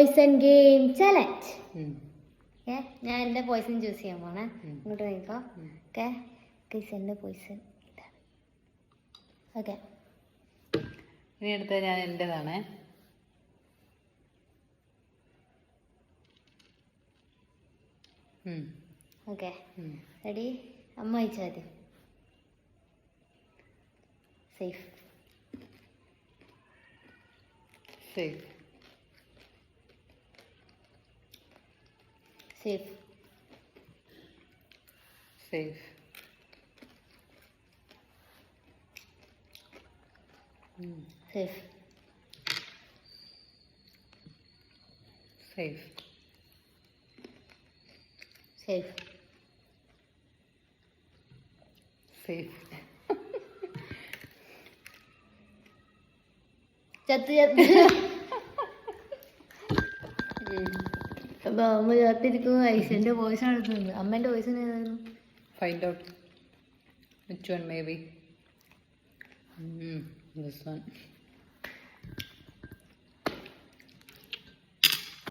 Poisson game challenge. ഞാൻ എൻ്റെ Poisson choose ചെയ്യാൻ പോണേ. ഇങ്ങോട്ട് നോക്കോ. ഓക്കെ, എൻ്റെ പോയിസൺ ഇതാണ്. ഓക്കെ, ഇനി അടുത്ത ഞാൻ എൻ്റെതാണ്. Okay, ready? അമ്മ അയച്ചാൽ മതി. Safe safe safe safe safe safe safe safe ചത്ത് ചത്ത്. അപ്പൊ അമ്മ ചത്തിരിക്കുമ്പോ ഐശ്വര്യന്റെ വോയിസ് ആണ് എടുക്കുന്നത്. അമ്മേന്റെ വോയിസ് ഏതായിരുന്നു? Find out which one maybe. This one.